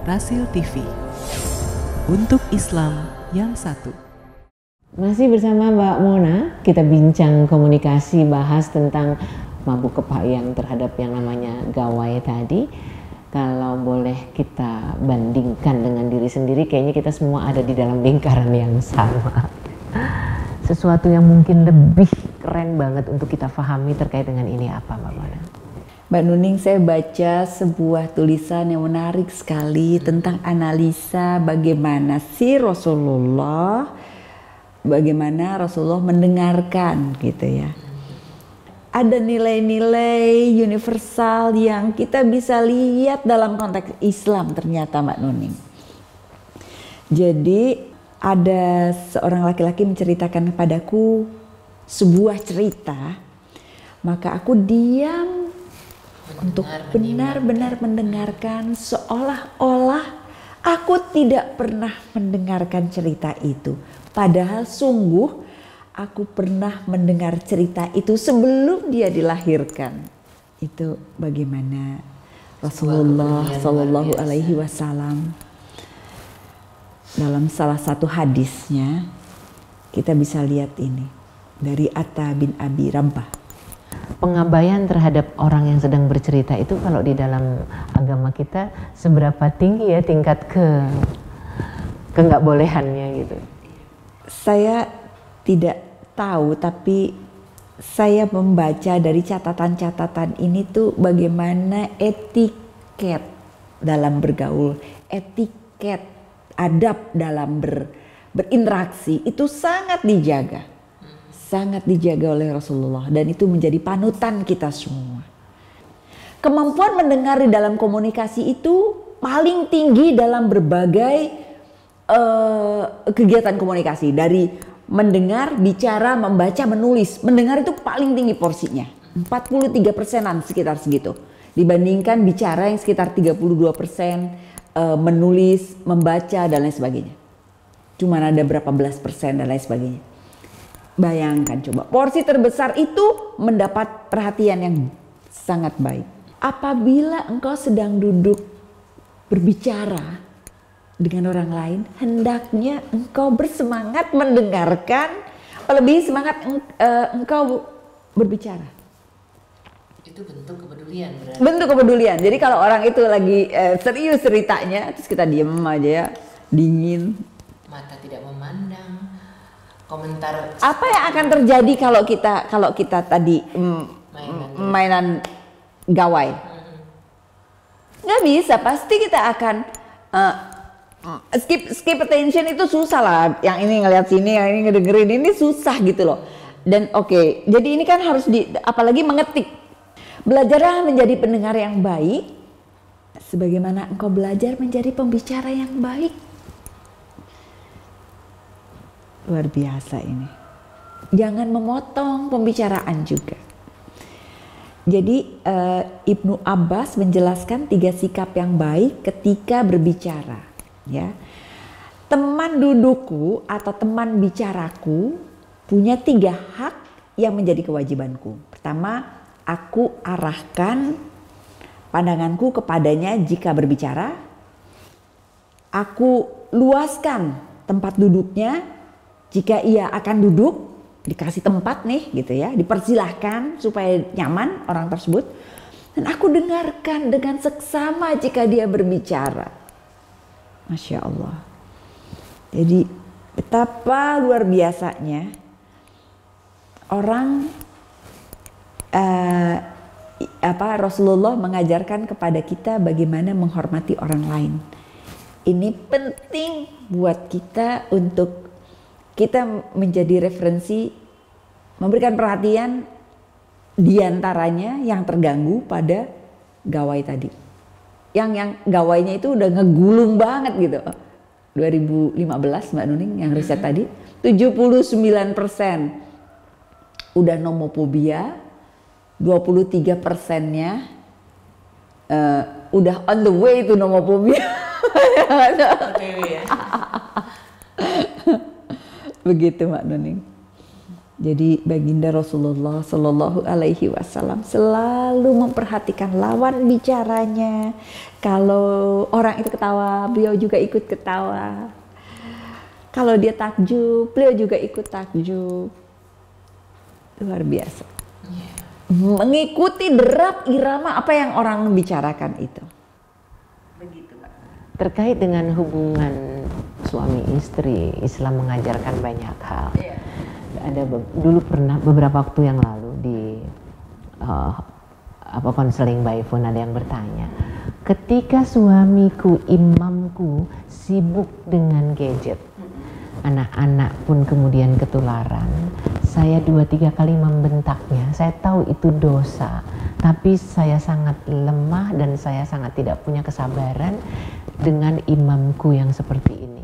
Rasil TV. Untuk Islam yang satu. Masih bersama Mbak Mona, kita bincang komunikasi, bahas tentang mabuk kepayang terhadap yang namanya gawai tadi. Kalau boleh kita bandingkan dengan diri sendiri, kayaknya kita semua ada di dalam lingkaran yang sama. Sesuatu yang mungkin lebih keren banget untuk kita pahami terkait dengan ini apa, Mbak Mona? Mbak Nuning, saya baca sebuah tulisan yang menarik sekali tentang analisa bagaimana Rasulullah mendengarkan gitu ya. Ada nilai-nilai universal yang kita bisa lihat dalam konteks Islam ternyata, Mbak Nuning. Jadi ada seorang laki-laki menceritakan kepadaku sebuah cerita, maka aku diam untuk benar-benar mendengarkan, seolah-olah aku tidak pernah mendengarkan cerita itu. Padahal sungguh aku pernah mendengar cerita itu sebelum dia dilahirkan. Itu bagaimana Rasulullah Shallallahu Alaihi Wasallam dalam salah satu hadisnya, kita bisa lihat ini dari Atta bin Abi Rabbah. Pengabaian terhadap orang yang sedang bercerita itu kalau di dalam agama kita seberapa tinggi ya tingkat nggak bolehannya gitu? Saya tidak tahu, tapi saya membaca dari catatan-catatan ini tuh bagaimana etiket dalam bergaul, etiket adab dalam berinteraksi itu sangat dijaga. Sangat dijaga oleh Rasulullah, dan itu menjadi panutan kita semua. Kemampuan mendengar di dalam komunikasi itu paling tinggi dalam berbagai kegiatan komunikasi, dari mendengar, bicara, membaca, menulis. Mendengar itu paling tinggi porsinya, 43%-an sekitar segitu, dibandingkan bicara yang sekitar 32%, menulis, membaca dan lain sebagainya. Cuman ada berapa belas persen dan lain sebagainya. Bayangkan coba, porsi terbesar itu mendapat perhatian yang sangat baik. Apabila engkau sedang duduk berbicara dengan orang lain, hendaknya engkau bersemangat mendengarkan, lebih semangat engkau berbicara. Itu bentuk kepedulian berarti. Bentuk kepedulian. Jadi kalau orang itu lagi serius ceritanya, terus kita diem aja ya, dingin. Mata tidak memandang. Komentar apa yang akan terjadi kalau kita tadi mainan gawai? Nggak bisa, pasti kita akan skip attention. Itu susah lah, yang ini ngeliat sini, yang ini ngedengerin, ini susah gitu loh. Dan oke, jadi ini kan harus apalagi mengetik. Belajarlah menjadi pendengar yang baik sebagaimana engkau belajar menjadi pembicara yang baik. Luar biasa ini. Jangan memotong pembicaraan juga. Jadi Ibnu Abbas menjelaskan 3 sikap yang baik ketika berbicara. Ya, teman dudukku atau teman bicaraku punya 3 hak yang menjadi kewajibanku. Pertama, aku arahkan pandanganku kepadanya jika berbicara. Aku luaskan tempat duduknya. Jika ia akan duduk, dikasih tempat nih gitu ya, dipersilahkan supaya nyaman orang tersebut. Dan aku dengarkan dengan seksama jika dia berbicara. Masya Allah. Jadi betapa luar biasanya orang Rasulullah mengajarkan kepada kita bagaimana menghormati orang lain. Ini penting buat kita untuk kita menjadi referensi, memberikan perhatian diantaranya yang terganggu pada gawai tadi. Yang gawainya itu udah ngegulung banget gitu. 2015 Mbak Nuning yang riset tadi, 79% udah nomophobia, 23%-nya udah on the way to nomophobia. Begitu Mbak Nuning. Jadi baginda Rasulullah Shallallahu Alaihi Wasallam selalu memperhatikan lawan bicaranya. Kalau orang itu ketawa, beliau juga ikut ketawa. Kalau dia takjub, beliau juga ikut takjub. Luar biasa. Mengikuti derap irama apa yang orang bicarakan itu. Begitu, Pak. Terkait dengan hubungan suami istri, Islam mengajarkan banyak hal. Ada dulu pernah beberapa waktu yang lalu di konseling by phone ada yang bertanya, ketika suamiku, imamku sibuk dengan gadget, anak-anak pun kemudian ketularan, saya 2-3 kali membentaknya. Saya tahu itu dosa, tapi saya sangat lemah dan saya sangat tidak punya kesabaran dengan imamku yang seperti ini.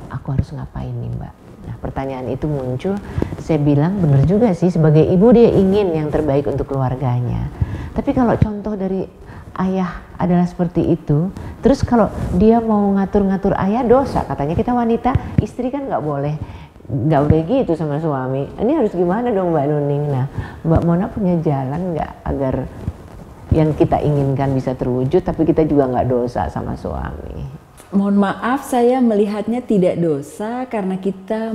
Aku harus ngapain nih, Mbak? Nah, pertanyaan itu muncul, saya bilang benar juga sih, sebagai ibu dia ingin yang terbaik untuk keluarganya. Tapi kalau contoh dari ayah adalah seperti itu, terus kalau dia mau ngatur-ngatur ayah dosa, katanya kita wanita, istri kan nggak boleh gitu sama suami. Ini harus gimana dong Mbak Nuning? Nah, Mbak Mona punya jalan nggak agar yang kita inginkan bisa terwujud, tapi kita juga nggak dosa sama suami? Mohon maaf, saya melihatnya tidak dosa karena kita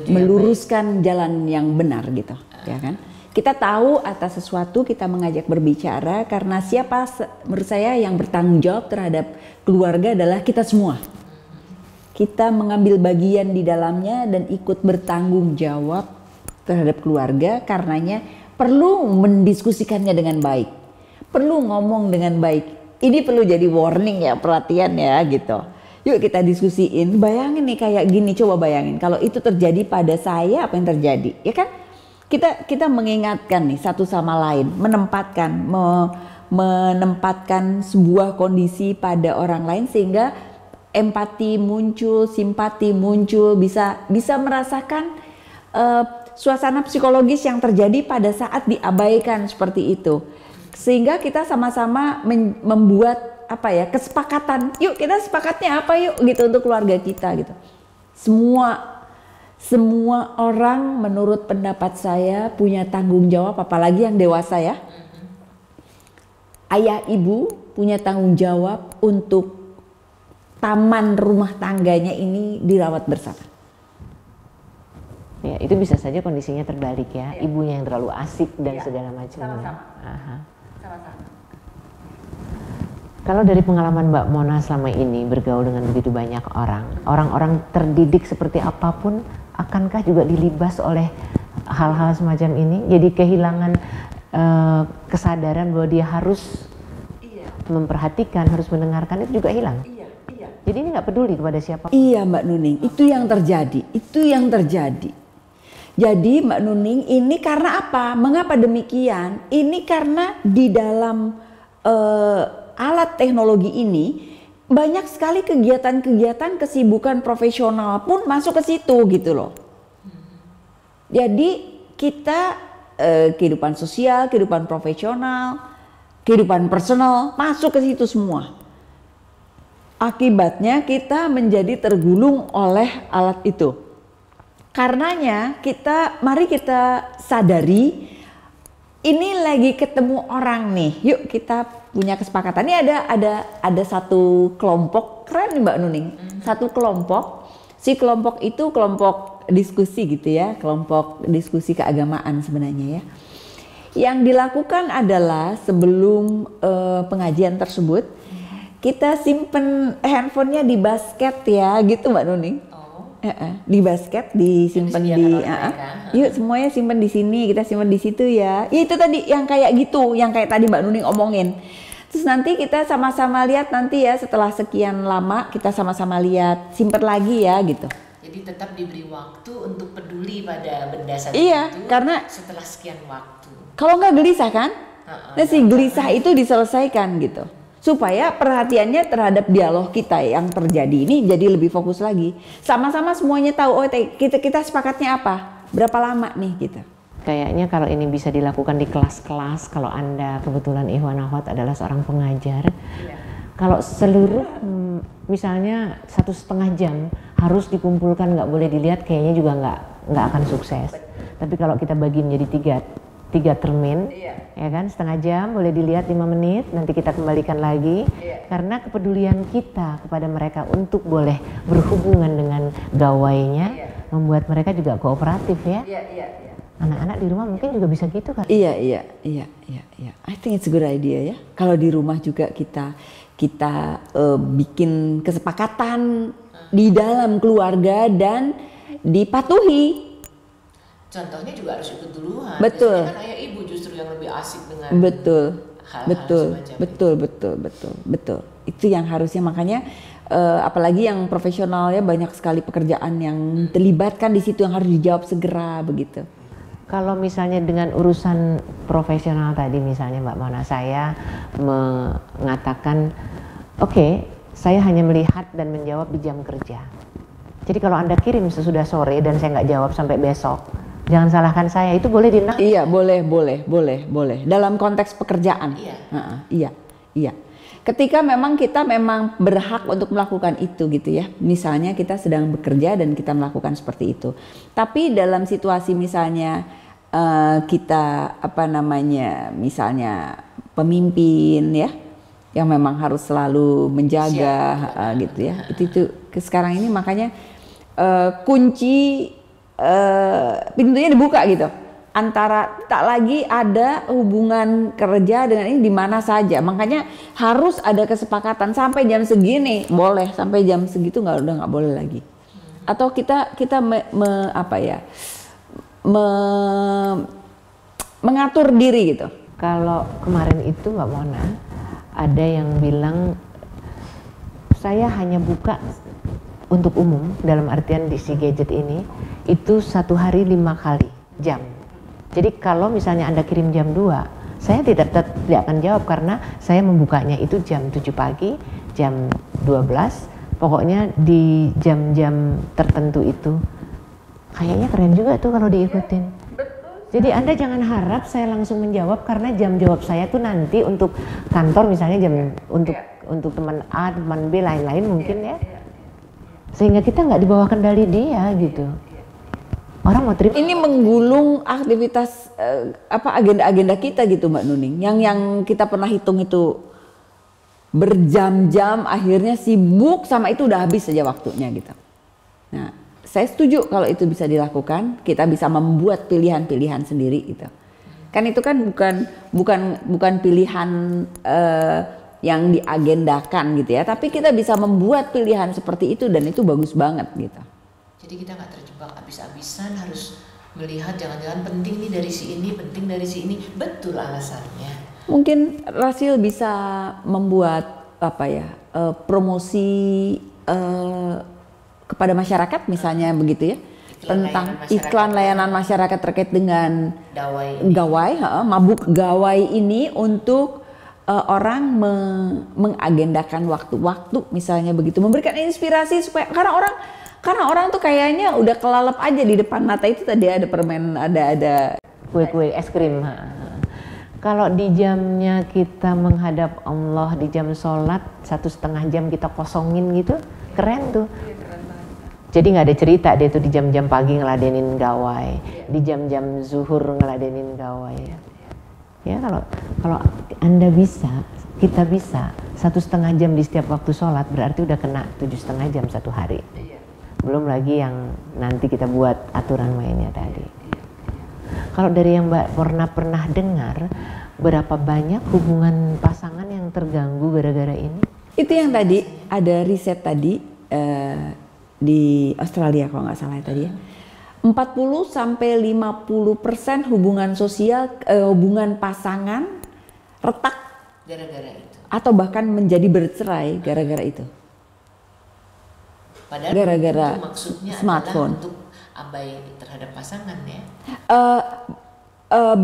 meluruskan jalan yang benar gitu, ya kan? Kita tahu atas sesuatu, kita mengajak berbicara karena siapa menurut saya yang bertanggung jawab terhadap keluarga adalah kita semua. Kita mengambil bagian di dalamnya dan ikut bertanggung jawab terhadap keluarga, karenanya perlu mendiskusikannya dengan baik, perlu ngomong dengan baik. Ini perlu jadi warning ya, perhatian ya gitu. Yuk kita diskusiin, bayangin nih kayak gini, coba bayangin kalau itu terjadi pada saya, apa yang terjadi, ya kan? Kita mengingatkan nih satu sama lain, menempatkan sebuah kondisi pada orang lain sehingga empati muncul, simpati muncul, bisa merasakan suasana psikologis yang terjadi pada saat diabaikan seperti itu. Sehingga kita sama-sama membuat kesepakatan. Yuk kita sepakatnya apa yuk gitu untuk keluarga kita gitu. Semua orang menurut pendapat saya punya tanggung jawab, apalagi yang dewasa ya. Ayah ibu punya tanggung jawab untuk taman rumah tangganya ini dirawat bersama. Ya, itu bisa saja kondisinya terbalik ya. Ibunya yang terlalu asik dan segala macamnya. Kalau dari pengalaman Mbak Mona selama ini bergaul dengan begitu banyak orang terdidik seperti apapun, akankah juga dilibas oleh hal-hal semacam ini? Jadi kehilangan kesadaran bahwa dia harus memperhatikan, harus mendengarkan, itu juga hilang. Jadi ini nggak peduli kepada siapa. Iya Mbak Nuning, itu yang terjadi. Jadi Mbak Nuning, ini karena apa? Mengapa demikian? Ini karena di dalam alat teknologi ini banyak sekali kegiatan-kegiatan kesibukan profesional pun masuk ke situ gitu loh. Jadi kita kehidupan sosial, kehidupan profesional, kehidupan personal masuk ke situ semua. Akibatnya kita menjadi tergulung oleh alat itu. Karenanya mari kita sadari, ini lagi ketemu orang nih, yuk kita punya kesepakatan. Ini ada satu kelompok, keren nih Mbak Nuning, satu kelompok, si kelompok itu kelompok diskusi gitu ya, kelompok diskusi keagamaan sebenarnya ya. Yang dilakukan adalah sebelum pengajian tersebut, kita simpen handphonenya di basket ya, gitu Mbak Nuning. Di basket disimpan yuk semuanya simpan di sini, kita simpan di situ ya. Itu tadi yang kayak gitu, yang kayak tadi Mbak Nuning omongin. Terus nanti kita sama-sama lihat nanti ya, setelah sekian lama kita sama-sama lihat, simpan lagi ya gitu. Jadi tetap diberi waktu untuk peduli pada benda satu itu karena setelah sekian waktu. Kalau nggak gelisah kan? Nah si gelisah itu diselesaikan gitu. Supaya perhatiannya terhadap dialog kita yang terjadi ini jadi lebih fokus lagi. Sama-sama semuanya tahu, oh kita sepakatnya apa, berapa lama nih gitu. Kayaknya kalau ini bisa dilakukan di kelas-kelas, kalau Anda kebetulan Ikhwan Akhwat adalah seorang pengajar, kalau seluruh misalnya 1,5 jam harus dikumpulkan, nggak boleh dilihat, kayaknya juga nggak akan sukses. Tapi kalau kita bagi menjadi tiga termin, ya kan, setengah jam boleh dilihat 5 menit, nanti kita kembalikan lagi. Karena kepedulian kita kepada mereka untuk boleh berhubungan dengan gawainya membuat mereka juga kooperatif ya. Anak-anak di rumah mungkin juga bisa gitu kan? Iya. I think it's a good idea ya. Kalau di rumah juga kita bikin kesepakatan di dalam keluarga dan dipatuhi. Contohnya juga harus ikut duluan. Betul. Biasanya kan ayah ibu justru yang lebih asik dengan Betul. Itu yang harusnya, makanya apalagi yang profesional ya, banyak sekali pekerjaan yang terlibatkan di situ yang harus dijawab segera begitu. Kalau misalnya dengan urusan profesional tadi misalnya Mbak Mona, saya mengatakan oke, saya hanya melihat dan menjawab di jam kerja. Jadi kalau Anda kirim sesudah sore dan saya nggak jawab sampai besok, jangan salahkan saya, itu boleh dinilai. Iya, boleh. Dalam konteks pekerjaan. Iya. Ketika memang kita berhak untuk melakukan itu gitu ya. Misalnya kita sedang bekerja dan kita melakukan seperti itu. Tapi dalam situasi misalnya kita misalnya pemimpin ya, yang memang harus selalu menjaga gitu ya. Itu sekarang ini makanya kunci pintunya dibuka gitu, antara tak lagi ada hubungan kerja dengan ini di mana saja. Makanya harus ada kesepakatan sampai jam segini boleh, sampai jam segitu udah nggak boleh lagi. Atau kita mengatur diri gitu. Kalau kemarin itu Mbak Mona ada yang bilang saya hanya buka untuk umum, dalam artian di si gadget ini itu 1 hari 5 kali jam. Jadi kalau misalnya Anda kirim jam 2, saya tidak akan jawab karena saya membukanya itu jam 7 pagi, jam 12, pokoknya di jam-jam tertentu itu. Kayaknya keren juga tuh kalau diikutin. Jadi Anda jangan harap saya langsung menjawab karena jam jawab saya tuh nanti untuk kantor misalnya untuk teman A, teman B, lain-lain mungkin ya. Sehingga kita nggak di bawah kendali dia gitu. Orang mau terima. Ini menggulung aktivitas agenda-agenda kita gitu Mbak Nuning. Yang kita pernah hitung itu berjam-jam, akhirnya sibuk sama itu, udah habis saja waktunya gitu. Nah, saya setuju kalau itu bisa dilakukan, kita bisa membuat pilihan-pilihan sendiri gitu. Kan itu kan bukan pilihan yang diagendakan gitu ya, tapi kita bisa membuat pilihan seperti itu dan itu bagus banget gitu. Jadi kita nggak terjebak habis-habisan harus melihat jangan-jangan penting nih dari si ini, penting dari si ini, betul alasannya. Mungkin Rasil bisa membuat promosi kepada masyarakat misalnya begitu ya, tentang iklan layanan masyarakat terkait dengan gawai, mabuk gawai ini untuk orang mengagendakan waktu-waktu misalnya begitu, memberikan inspirasi supaya karena orang tuh kayaknya udah kelalap aja di depan mata itu tadi ada permen, ada kue-kue, es krim. Kalau di jamnya kita menghadap Allah, di jam sholat 1,5 jam kita kosongin gitu, keren tuh. Jadi nggak ada cerita deh tuh di jam-jam pagi ngeladenin gawai, di jam-jam zuhur ngeladenin gawai. Ya kalau Anda bisa, kita bisa 1,5 jam di setiap waktu sholat, berarti udah kena 7,5 jam satu hari. Belum lagi yang nanti kita buat aturan mainnya tadi. Kalau dari yang Mbak pernah dengar, berapa banyak hubungan pasangan yang terganggu gara-gara ini? Itu yang tadi ada riset tadi di Australia kalau nggak salah tadi ya. 40-50% hubungan sosial, hubungan pasangan retak gara-gara itu. Atau bahkan menjadi bercerai gara-gara itu. Padahal gara-gara itu maksudnya smartphone. adalah untuk abai terhadap pasangan ya.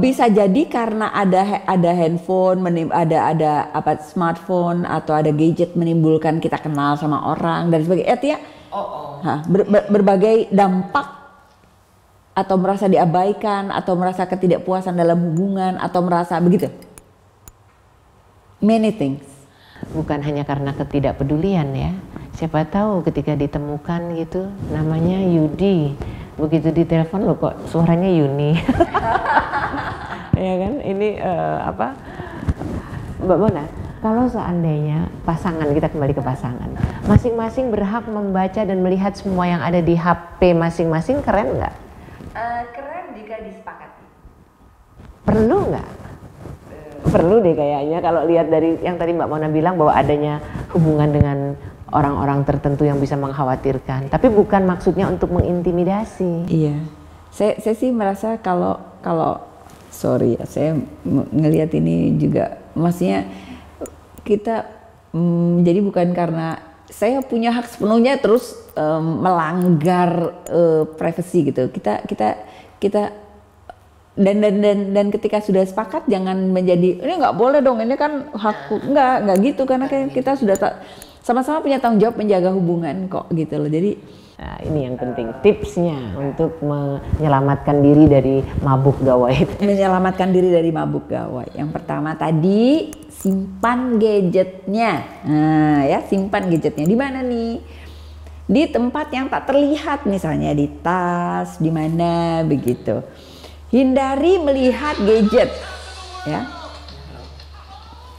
Bisa jadi karena ada handphone, ada smartphone atau ada gadget menimbulkan kita kenal sama orang dan sebagainya. Berbagai dampak, atau merasa diabaikan, atau merasa ketidakpuasan dalam hubungan, atau merasa begitu. Many things. Bukan hanya karena ketidakpedulian ya. Siapa tahu ketika ditemukan gitu, namanya Yudi, begitu ditelepon loh kok suaranya Yuni. Ya kan, ini Mbak Mona, kalau seandainya pasangan, kita kembali ke pasangan, masing-masing berhak membaca dan melihat semua yang ada di HP masing-masing, keren nggak? Keren jika disepakati. Perlu nggak? Perlu deh kayaknya, kalau lihat dari yang tadi Mbak Mona bilang bahwa adanya hubungan dengan orang-orang tertentu yang bisa mengkhawatirkan, tapi bukan maksudnya untuk mengintimidasi. Iya, saya sih merasa kalau sorry ya, saya ngelihat ini juga, maksudnya kita jadi bukan karena saya punya hak sepenuhnya terus melanggar privasi gitu. Kita dan ketika sudah sepakat jangan menjadi ini nggak boleh dong, ini kan hakku, nggak gitu, karena kita sudah sama-sama punya tanggung jawab menjaga hubungan kok gitu loh. Jadi nah, ini yang penting tipsnya untuk menyelamatkan diri dari mabuk gawai. Menyelamatkan diri dari mabuk gawai. Yang pertama tadi, simpan gadgetnya. Nah ya, simpan gadgetnya di mana nih? Di tempat yang tak terlihat, misalnya di tas, di mana begitu. Hindari melihat gadget, ya.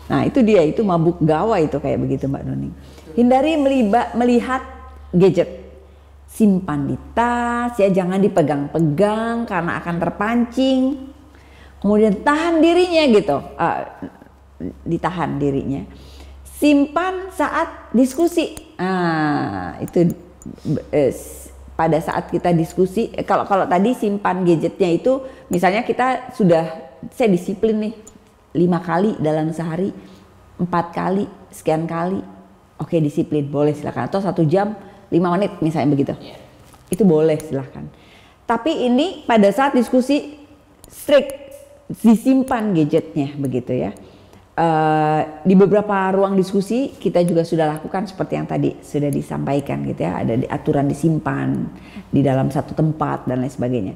Nah itu dia, itu mabuk gawai itu kayak begitu Mbak Nuning. Hindari melihat gadget. Simpan di tas ya, jangan dipegang-pegang karena akan terpancing. Kemudian tahan dirinya gitu, ditahan dirinya. Simpan saat diskusi. Itu pada saat kita diskusi. Kalau tadi simpan gadgetnya itu, misalnya kita saya disiplin nih 5 kali dalam sehari, 4 kali, sekian kali. Oke, disiplin, boleh silakan. Atau 1 jam 5 menit misalnya begitu, itu boleh silahkan. Tapi ini pada saat diskusi strict, disimpan gadgetnya begitu ya. Di beberapa ruang diskusi kita juga sudah lakukan seperti yang tadi sudah disampaikan gitu ya, ada aturan disimpan di dalam satu tempat dan lain sebagainya.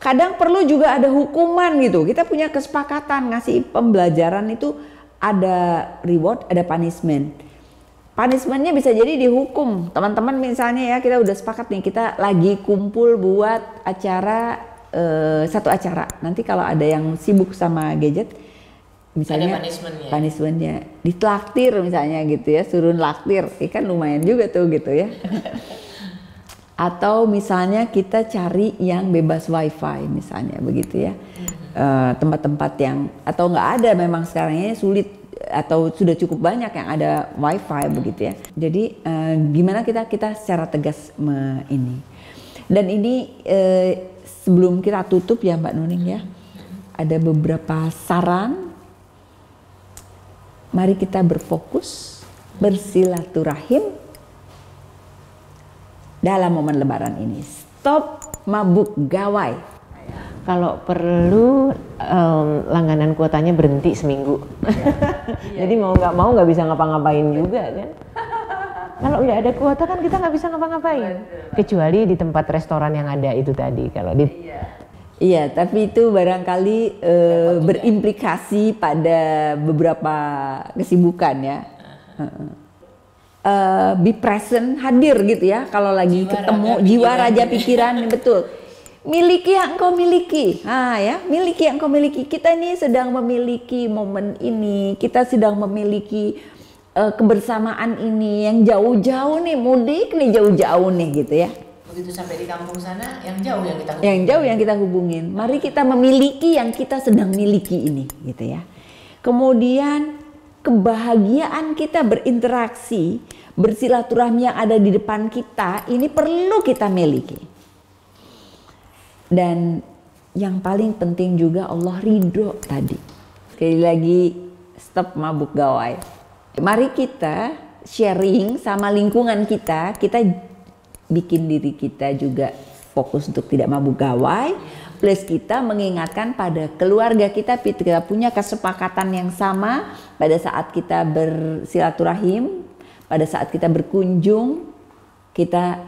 Kadang perlu juga ada hukuman gitu, kita punya kesepakatan ngasih pembelajaran itu, ada reward, ada punishment. Punishmentnya bisa jadi dihukum. Teman-teman misalnya ya, kita udah sepakat nih, kita lagi kumpul buat acara, satu acara. Nanti kalau ada yang sibuk sama gadget, misalnya punishmentnya ditraktir misalnya gitu ya, suruh naktir, kan lumayan juga tuh gitu ya. Atau misalnya kita cari yang bebas wifi misalnya begitu ya. Tempat-tempat yang, atau nggak ada, memang sekarang ini sulit, atau sudah cukup banyak yang ada wifi begitu ya. Jadi gimana kita secara tegas ini. Dan ini sebelum kita tutup ya Mbak Nuning ya, ada beberapa saran. Mari kita berfokus, bersilaturahim dalam momen Lebaran ini. Stop mabuk gawai. Kalau perlu langganan kuotanya berhenti seminggu. Jadi mau nggak bisa ngapa-ngapain juga kan. Kalau nggak ada kuota kan kita nggak bisa ngapa-ngapain. Kecuali di tempat restoran yang ada itu tadi. Kalau di Iya, tapi itu barangkali berimplikasi pada beberapa kesibukan ya. Be present, hadir gitu ya. Kalau lagi ketemu, jiwa raja pikiran, betul. Miliki yang engkau miliki. Ya, miliki yang engkau miliki. Kita ini sedang memiliki momen ini. Kita sedang memiliki kebersamaan ini yang jauh-jauh nih, mudik nih jauh-jauh nih gitu ya. Begitu sampai di kampung sana, yang jauh yang kita hubungin. Yang jauh yang kita hubungin. Mari kita memiliki yang kita sedang miliki ini, gitu ya. Kemudian kebahagiaan kita berinteraksi, bersilaturahmi yang ada di depan kita, ini perlu kita miliki. Dan yang paling penting juga Allah ridho tadi. Sekali lagi, stop mabuk gawai. Mari kita sharing sama lingkungan kita bikin diri kita juga fokus untuk tidak mabuk gawai, plus kita mengingatkan pada keluarga kita punya kesepakatan yang sama pada saat kita bersilaturahim, pada saat kita berkunjung, kita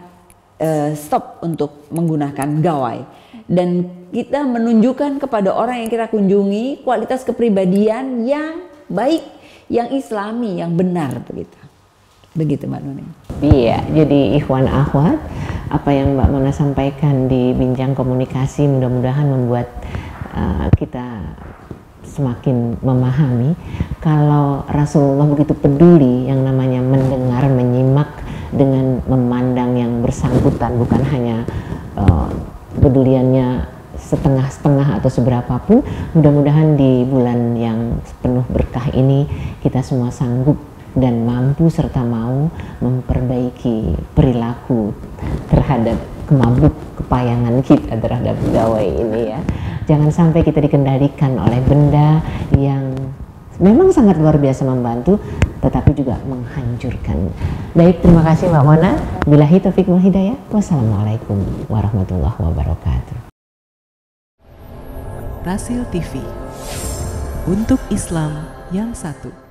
stop untuk menggunakan gawai, dan kita menunjukkan kepada orang yang kita kunjungi kualitas kepribadian yang baik, yang islami, yang benar begitu. Begitu Mbak Nuning. Iya, jadi ikhwan akhwat, apa yang Mbak Mona sampaikan di bincang komunikasi mudah-mudahan membuat kita semakin memahami kalau Rasulullah begitu peduli yang namanya mendengar, menyimak dengan memandang yang bersangkutan, bukan hanya peduliannya setengah-setengah atau seberapapun. Mudah-mudahan di bulan yang penuh berkah ini kita semua sanggup dan mampu serta mau memperbaiki perilaku terhadap kemabuk kepayangan kita terhadap gawai ini ya. Jangan sampai kita dikendalikan oleh benda yang memang sangat luar biasa membantu tetapi juga menghancurkan. Baik, terima kasih Mbak Mona. Billahi taufiq wal hidayah. Wassalamualaikum warahmatullahi wabarakatuh. Rasil TV untuk Islam yang satu.